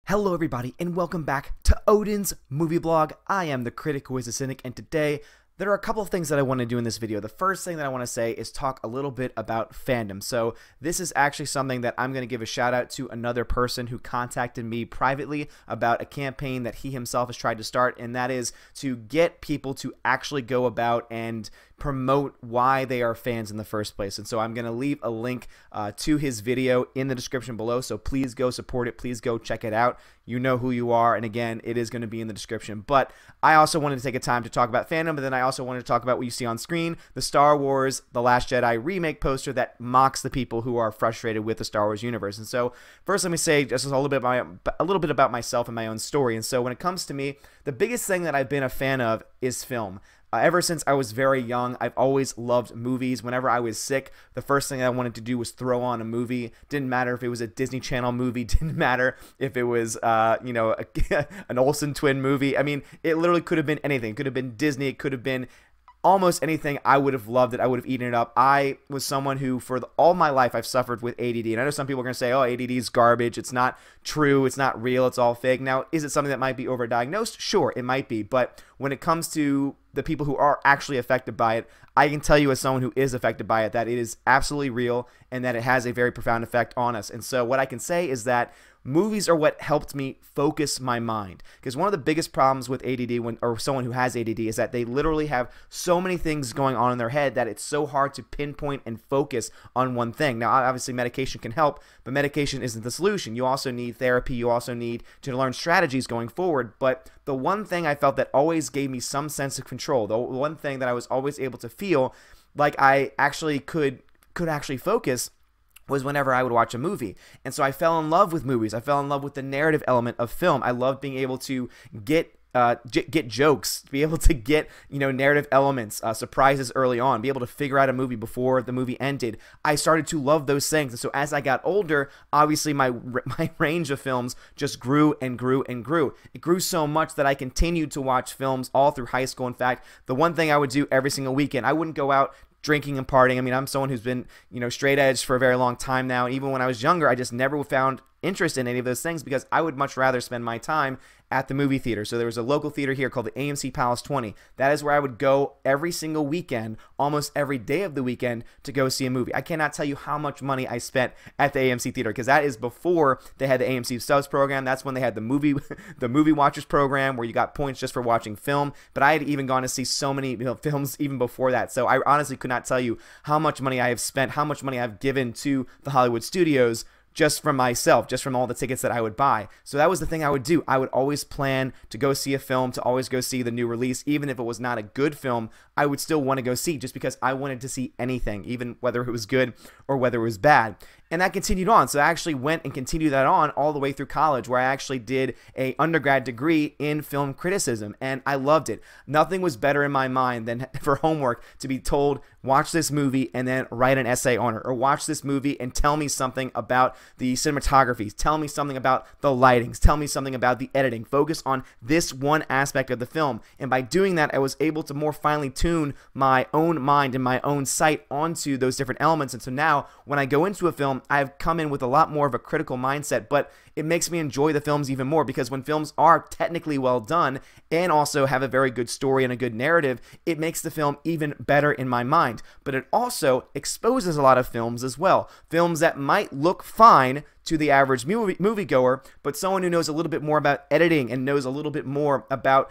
Hello everybody and welcome back to Odin's movie blog. I am the critic who is a cynic, and today there are a couple of things that I want to do in this video. The first thing that I want to say is talk a little bit about fandom. So this is actually something that I'm going to give a shout out to another person who contacted me privately about a campaign that he himself has tried to start, and that is to get people to actually go about and promote why they are fans in the first place. And so I'm going to leave a link to his video in the description below, so please go support it, please go check it out. You know who you are, and again, it is going to be in the description. But I also wanted to take a time to talk about fandom, but then I also wanted to talk about what you see on screen, the Star Wars The Last Jedi remake poster that mocks the people who are frustrated with the Star Wars universe. And so first let me say just a little bit about myself and my own story. And so when it comes to me, the biggest thing that I've been a fan of is film. Ever since I was very young, I've always loved movies. Whenever I was sick, the first thing I wanted to do was throw on a movie. Didn't matter if it was a Disney Channel movie. Didn't matter if it was, you know, an Olsen twin movie. I mean, it literally could have been anything. It could have been Disney. It could have been almost anything. I would have loved it. I would have eaten it up. I was someone who, for all my life, I've suffered with ADD. And I know some people are going to say, oh, ADD is garbage. It's not true. It's not real. It's all fake. Now, is it something that might be overdiagnosed? Sure, it might be. But when it comes to the people who are actually affected by it, I can tell you as someone who is affected by it that it is absolutely real and that it has a very profound effect on us. And so what I can say is that movies are what helped me focus my mind, because one of the biggest problems with ADD or someone who has ADD is that they literally have so many things going on in their head that it's so hard to pinpoint and focus on one thing. Now, obviously medication can help, but medication isn't the solution. You also need therapy. You also need to learn strategies going forward. But the one thing I felt that always gave me some sense of control, the one thing that I was always able to feel like I actually could actually focus, was whenever I would watch a movie. And so I fell in love with movies. I fell in love with the narrative element of film. I loved being able to get jokes, be able to get, you know, narrative elements, surprises early on, be able to figure out a movie before the movie ended. I started to love those things. And so as I got older, obviously my range of films just grew and grew and grew. It grew so much that I continued to watch films all through high school. In fact, the one thing I would do every single weekend, I wouldn't go out drinking and partying. I mean, I'm someone who's been, you know, straight edge for a very long time now. Even when I was younger, I just never found interest in any of those things because I would much rather spend my time at the movie theater. So there was a local theater here called the AMC Palace 20. That is where I would go every single weekend, almost every day of the weekend, to go see a movie. I cannot tell you how much money I spent at the AMC theater, because that is before they had the AMC Subs program. That's when they had the movie Watchers program, where you got points just for watching film. But I had even gone to see so many, you know, films even before that. So I honestly could not tell you how much money I have spent, how much money I've given to the Hollywood studios, just from myself, just from all the tickets that I would buy. So that was the thing I would do. I would always plan to go see a film, to always go see the new release. Even if it was not a good film, I would still want to go see, just because I wanted to see anything, even whether it was good or whether it was bad. And that continued on. So I actually went and continued that on all the way through college, where I actually did an undergrad degree in film criticism, and I loved it. Nothing was better in my mind than for homework to be told, watch this movie and then write an essay on it, or watch this movie and tell me something about the cinematography, tell me something about the lightings, tell me something about the editing, focus on this one aspect of the film. And by doing that, I was able to more finely tune my own mind and my own sight onto those different elements. And so now when I go into a film, I've come in with a lot more of a critical mindset, but it makes me enjoy the films even more, because when films are technically well done and also have a very good story and a good narrative, it makes the film even better in my mind. But it also exposes a lot of films as well. Films that might look fine to the average moviegoer, but someone who knows a little bit more about editing and knows a little bit more about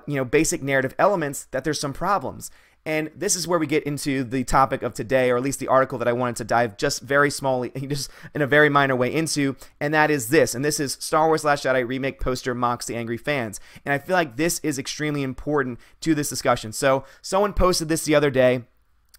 you know, basic narrative elements, that there's some problems. And this is where we get into the topic of today, or at least the article that I wanted to dive just very smallly, just in a very minor way into, and that is this. And this is Star Wars Last Jedi remake poster mocks the angry fans. And I feel like this is extremely important to this discussion. So someone posted this the other day,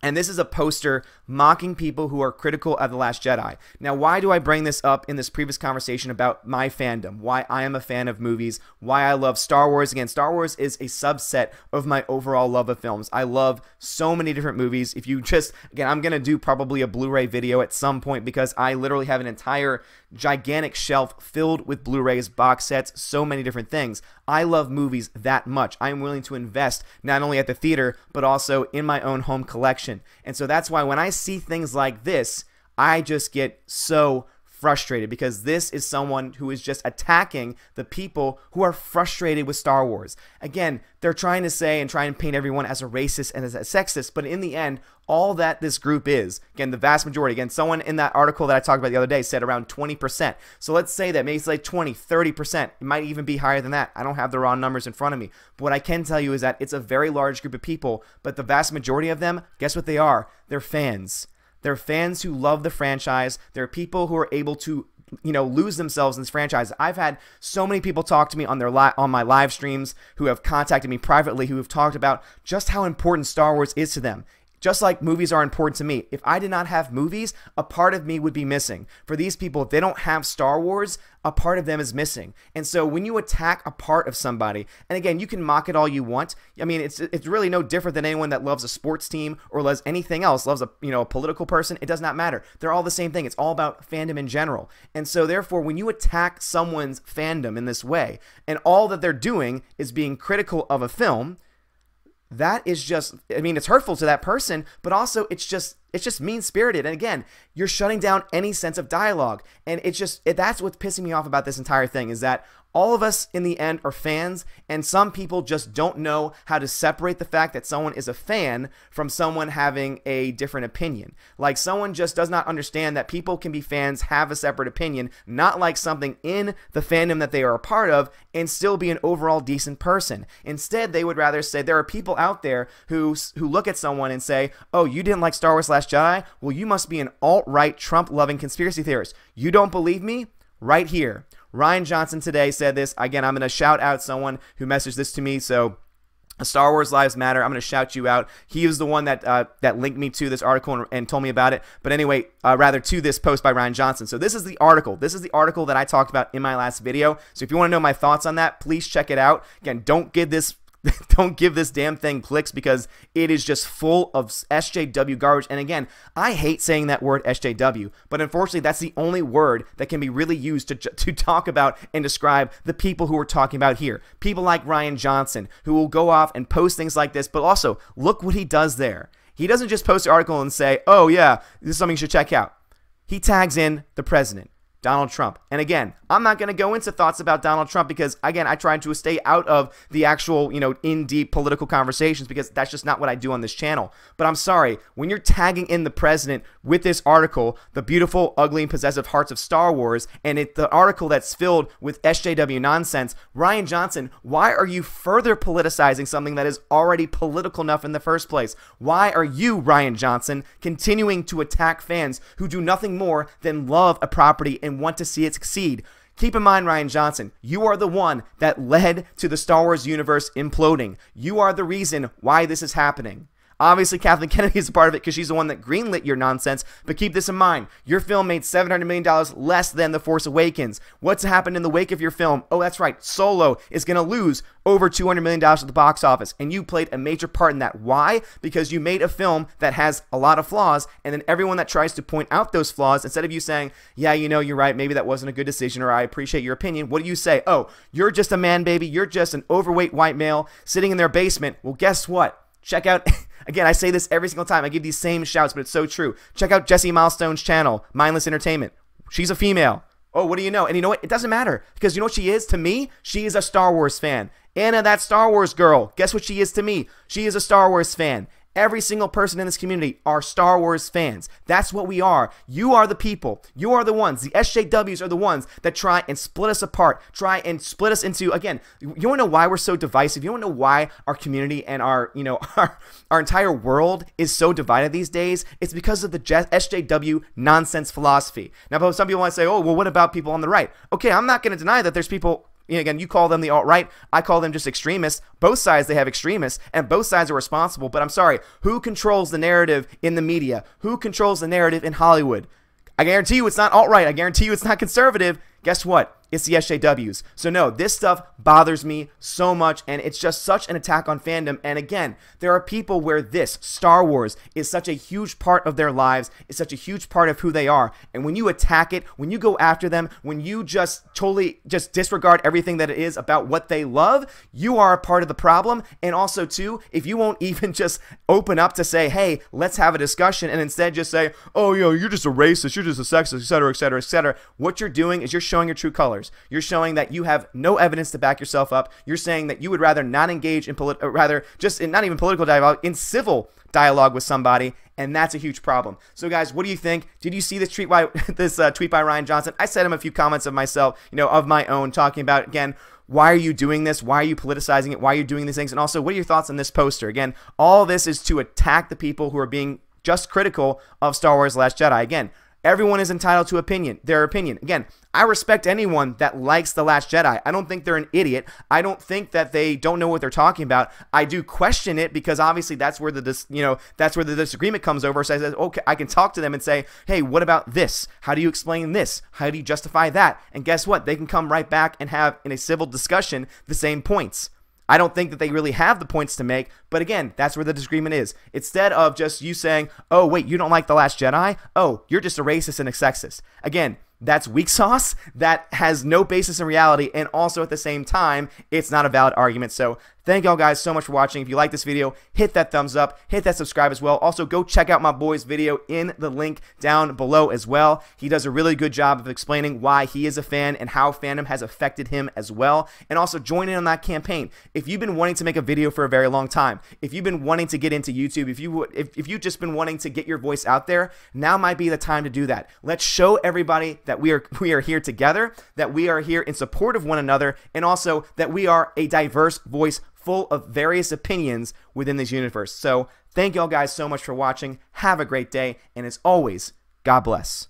and this is a poster mocking people who are critical of The Last Jedi. Now, why do I bring this up in this previous conversation about my fandom, why I am a fan of movies, why I love Star Wars? Again, Star Wars is a subset of my overall love of films. I love so many different movies. If you just, again, I'm going to do probably a Blu-ray video at some point, because I literally have an entire gigantic shelf filled with Blu-rays, box sets, so many different things. I love movies that much. I am willing to invest not only at the theater, but also in my own home collection. And so that's why when I see things like this, I just get so frustrated, because this is someone who is just attacking the people who are frustrated with Star Wars. Again, they're trying to say and try and paint everyone as a racist and as a sexist, but in the end, all that this group is, again, the vast majority, again, someone in that article that I talked about the other day said around 20%. So let's say that maybe it's like 20, 30%. It might even be higher than that. I don't have the raw numbers in front of me. But what I can tell you is that it's a very large group of people, but the vast majority of them, guess what they are? They're fans. They're fans who love the franchise. They're people who are able to, you know, lose themselves in this franchise. I've had so many people talk to me on their on my live streams, who have contacted me privately, who have talked about just how important Star Wars is to them. Just like movies are important to me. If I did not have movies, a part of me would be missing. For these people, if they don't have Star Wars, a part of them is missing. And so when you attack a part of somebody, and again, you can mock it all you want. I mean, it's really no different than anyone that loves a sports team or loves anything else, loves a political person. It does not matter. They're all the same thing. It's all about fandom in general. And so therefore, when you attack someone's fandom in this way, and all that they're doing is being critical of a film, that is just, I mean, it's hurtful to that person, but also it's just mean-spirited. And again, you're shutting down any sense of dialogue. And that's what's pissing me off about this entire thing, is that all of us in the end are fans, and some people just don't know how to separate the fact that someone is a fan from someone having a different opinion. Like, someone just does not understand that people can be fans, have a separate opinion, not like something in the fandom that they are a part of, and still be an overall decent person. Instead, they would rather say, there are people out there who look at someone and say, oh, you didn't like Star Wars Last Jedi? Well, you must be an alt-right, Trump-loving conspiracy theorist. You don't believe me? Right here. Rian Johnson today said this. Again, I'm going to shout out someone who messaged this to me. So, Star Wars Lives Matter, I'm going to shout you out. He was the one that linked me to this article and told me about it. But anyway, rather to this post by Rian Johnson. So this is the article. This is the article that I talked about in my last video. So if you want to know my thoughts on that, please check it out. Again, don't give this damn thing clicks, because it is just full of SJW garbage. And again, I hate saying that word SJW, but unfortunately that's the only word that can be really used to talk about and describe the people who we're talking about here. People like Rian Johnson, who will go off and post things like this, but also look what he does there. He doesn't just post an article and say, oh yeah, this is something you should check out. He tags in the president, Donald Trump. And again, I'm not going to go into thoughts about Donald Trump, because again, I try to stay out of the actual, in-deep political conversations, because that's just not what I do on this channel. But I'm sorry, when you're tagging in the president with this article, The Beautiful, Ugly, and Possessive Hearts of Star Wars, and the article that's filled with SJW nonsense, Rian Johnson, why are you further politicizing something that is already political enough in the first place? Why are you, Rian Johnson, continuing to attack fans who do nothing more than love a property and want to see it succeed? Keep in mind, Rian Johnson, you are the one that led to the Star Wars universe imploding. You are the reason why this is happening. Obviously, Kathleen Kennedy is a part of it because she's the one that greenlit your nonsense, but keep this in mind. Your film made $700 million less than The Force Awakens. What's happened in the wake of your film? Oh, that's right, Solo is going to lose over $200 million at the box office, and you played a major part in that. Why? Because you made a film that has a lot of flaws, and then everyone that tries to point out those flaws, instead of you saying, yeah, you're right, maybe that wasn't a good decision, or I appreciate your opinion, what do you say? Oh, you're just a man, baby. You're just an overweight white male sitting in their basement. Well, guess what? Check out... Again, I say this every single time. I give these same shouts, but it's so true. Check out Jessie Milestone's channel, Mindless Entertainment. She's a female. Oh, what do you know? And you know what? It doesn't matter, because you know what she is to me? She is a Star Wars fan. Anna, that Star Wars girl, guess what she is to me? She is a Star Wars fan. Every single person in this community are Star Wars fans. That's what we are. You are the people. You are the ones. The SJWs are the ones that try and split us apart. Try and split us into, again, you want to know why we're so divisive? You want to know why our community and our entire world is so divided these days? It's because of the SJW nonsense philosophy. Now, some people want to say, oh, well, what about people on the right? Okay, I'm not going to deny that there's people... Again, you call them the alt-right, I call them just extremists. Both sides, they have extremists, and both sides are responsible. But I'm sorry, who controls the narrative in the media? Who controls the narrative in Hollywood? I guarantee you it's not alt-right. I guarantee you it's not conservative. Guess what? it's the SJWs. So no, this stuff bothers me so much, and it's just such an attack on fandom. And again, there are people where this, Star Wars, is such a huge part of their lives, is such a huge part of who they are. And when you attack it, when you go after them, when you just totally just disregard everything that it is about what they love, you are a part of the problem. And also too, if you won't even just open up to say, hey, let's have a discussion, and instead just say, oh, you know, you're just a racist, you're just a sexist, etc., etc., etc., what you're doing is you're showing your true colors. You're showing that you have no evidence to back yourself up. You're saying that you would rather not engage in not even political dialogue, in civil dialogue with somebody, and that's a huge problem. So guys, what do you think? Did you see this tweet by Rian Johnson? I sent him a few comments of myself, of my own, talking about, again, why are you doing this? Why are you politicizing it? Why are you doing these things? And also, what are your thoughts on this poster? Again, all this is to attack the people who are being just critical of Star Wars: The Last Jedi. Again, everyone is entitled to their opinion. Again, I respect anyone that likes The Last Jedi. I don't think they're an idiot. I don't think that they don't know what they're talking about. I do question it, because obviously that's where the disagreement comes over. So I said, okay, I can talk to them and say, hey, what about this? How do you explain this? How do you justify that? And guess what? They can come right back and have, in a civil discussion, the same points. I don't think that they really have the points to make, but again, that's where the disagreement is. Instead of just you saying, oh, wait, you don't like The Last Jedi? Oh, you're just a racist and a sexist. Again, that's weak sauce. That has no basis in reality, and also at the same time, it's not a valid argument. So thank y'all guys so much for watching. If you like this video, hit that thumbs up, hit that subscribe as well. Also, go check out my boy's video in the link down below as well. He does a really good job of explaining why he is a fan and how fandom has affected him as well. And also join in on that campaign. If you've been wanting to make a video for a very long time, if you've been wanting to get into YouTube, if you've just been wanting to get your voice out there, now might be the time to do that. Let's show everybody that we are here together, that we are here in support of one another, and also that we are a diverse voice full of various opinions within this universe. So thank y'all guys so much for watching. Have a great day, and as always, God bless.